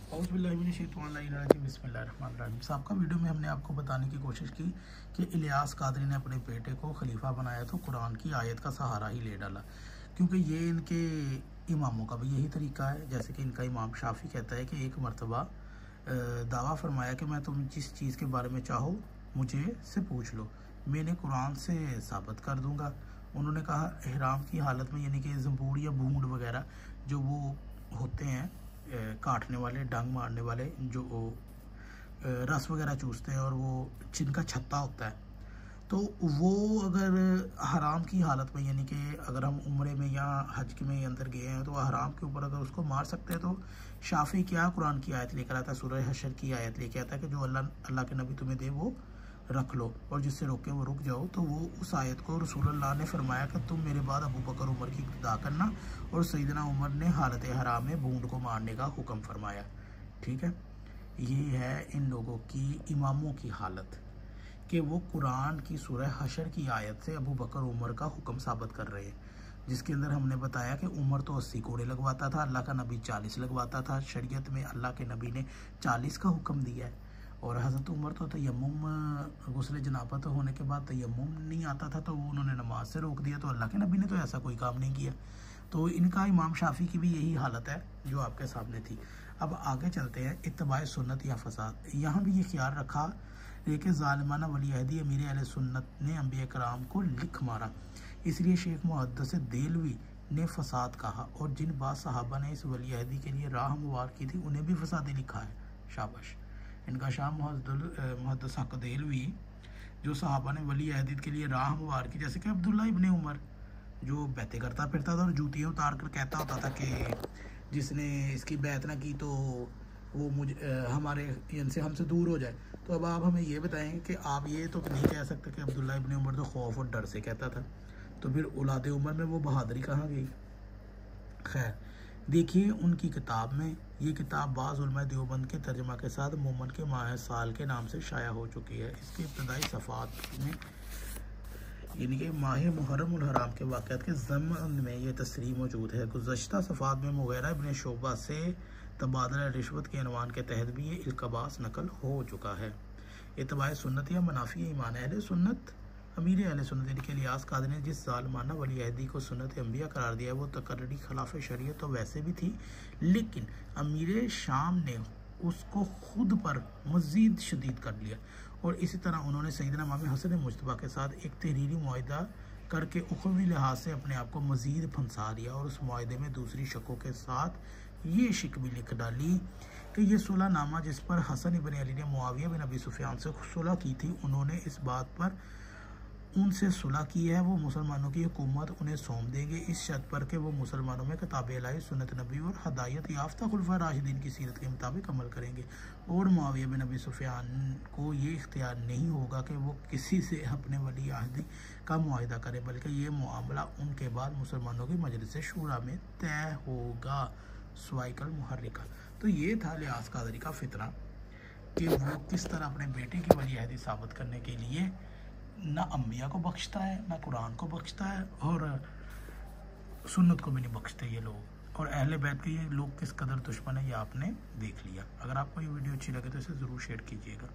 बिस्मिल्लाहिर्रहमानिर्रहीम। सबका वीडियो में हमने आपको बताने की कोशिश की कि इलियास कादरी ने अपने बेटे को खलीफा बनाया तो कुरान की आयत का सहारा ही ले डाला, क्योंकि ये इनके इमामों का भी यही तरीका है। जैसे कि इनका इमाम शाफी कहता है कि एक मरतबा दावा फरमाया कि मैं तुम जिस चीज़ के बारे में चाहो मुझे से पूछ लो, मैंने कुरान से साबित कर दूंगा। उन्होंने कहा ihराम की हालत में, यानी कि ज़ंबूर या भूंड वगैरह जो वो होते हैं काटने वाले, डंग मारने वाले, जो रस वगैरह चूसते हैं और वो जिनका छत्ता होता है, तो वो अगर हराम की हालत में, यानी कि अगर हम उम्रे में या हज में अंदर गए हैं तो हराम के ऊपर अगर उसको मार सकते हैं, तो शाफी क्या कुरान की आयत लेकर आता है, सूरह हशर की आयत लेकर आता है कि जो अल्लाह के नबी तुम्हें दे वो रख लो और जिससे रोके वो रुक जाओ। तो वो उस आयत को रसूलुल्लाह ने फरमाया कि तुम मेरे बाद अबू बकर उमर की इक्तिदा करना, और सैयदना उमर ने हालत हराम में भूंड को मारने का हुक्म फरमाया। ठीक है, ये है इन लोगों की इमामों की हालत कि वो कुरान की सूरह हशर की आयत से अबू बकर उमर का हुक्म साबित कर रहे हैं, जिसके अंदर हमने बताया कि उमर तो 80 कोड़े लगवाता था, अल्लाह का नबी 40 लगवाता था। शरीयत में अल्लाह के नबी ने 40 का हुक्म दिया है, और हज़रत उमर तो तयम्मुम गुस्ल जनाबत होने के बाद तयम्मुम नहीं आता था, तो उन्होंने नमाज से रोक दिया। तो अल्लाह के नबी ने तो ऐसा कोई काम नहीं किया। तो इनका इमाम शाफी की भी यही हालत है जो आपके सामने थी। अब आगे चलते हैं, इत्तबाए सुन्नत या फसाद। यहाँ भी ये ख्याल रखा कि ज़ालिमाना वली अहदी अमीर अहले सुन्नत ने अंबिया कराम को लिख मारा, इसलिए शेख मुहद्दिस देलवी ने फसाद कहा, और जिन बात सहाबा ने इस वली अहदी के लिए राह हमवार की थी उन्हें भी फसादी लिखा है। शाबाश इनका। शाह मुहद्दिस हक देलवी जो सहाबा ने वली अहद के लिए राह हमवार की, जैसे कि अब्दुल्ला इब्ने उमर जो बैतें करता फिरता था और जूतियाँ उतार कर कहता होता था कि जिसने इसकी बैत ना की तो वो हमारे इनसे हमसे दूर हो जाए। तो अब आप हमें ये बताएं कि आप ये तो नहीं कह सकते कि अब्दुल्ला इब्ने उमर तो खौफ और डर से कहता था, तो फिर औलाद उमर में वो बहादुरी कहाँ गई। खैर देखिए उनकी किताब में, ये किताब बाज़ उलमा देवबंद के तर्जमा के साथ मोमन के माह साल के नाम से शाया हो चुकी है। इसके इब्तदाई सफ़ात में, यानी कि माह मुहर्रम उल हराम के वाक़यात के ज़मन में ये तस्रीह मौजूद है। गुज़श्ता सफ़ात में मुग़ीरा इब्न शोबा से तबादला रिश्वत के अनवान के तहत भी ये इल्क़बास नकल हो चुका है। इत्तबाए सुन्नत या मनाफ़ी ईमान अहले सुन्नत, अमीर अहले सुन्नत के इलियास कादरी ने जिस ज़ालिमाना वली अहदी को सुन्नत अंबिया करार दिया वो तकर्री खिलाफ शरीयत तो वैसे भी थी, लेकिन अमीर शाम ने उसको खुद पर मज़ीद शदीद कर लिया, और इसी तरह उन्होंने सैयदना इमाम हसन मुज्तबा के साथ एक तहरीरी मुआहिदा करके उखवी लिहाज से अपने आप को मज़ीद फंसा दिया, और उस मुआहिदे में दूसरी शकों के साथ ये शिक भी लिख डाली कि ये सुलह नामा जिस पर हसन इब्न अली ने मुआविया बिन अबी सुफियान से सुलह की थी, उन्होंने इस बात पर उनसे सुलह की है वो मुसलमानों की हुकूमत उन्हें सौंप देंगे, इस शर्त पर कि वो मुसलमानों में किताब इलाही, सुन्नत नबी और हदायत याफ्ता खुलफा राशिदीन की सीरत के मुताबिक अमल करेंगे। और मुआविया बिन अबी सुफियान को ये इख्तियार नहीं होगा कि वो किसी से अपने वली अहदी का मुआहिदा करे, बल्कि ये मामला उनके बाद मुसलमानों की मजलिस शूरा में तय होगा। स्वाइकल मुहर्रिका। तो ये था इलियास कादरी का फितरा कि वो किस तरह अपने बेटे की वली अहदी साबित करने के लिए ना अंबिया को बख्शता है, ना कुरान को बख्शता है, और सुन्नत को भी नहीं बख्शते ये लोग। और अहले बैत के ये लोग किस कदर दुश्मन है ये आपने देख लिया। अगर आपको ये वीडियो अच्छी लगे तो इसे ज़रूर शेयर कीजिएगा।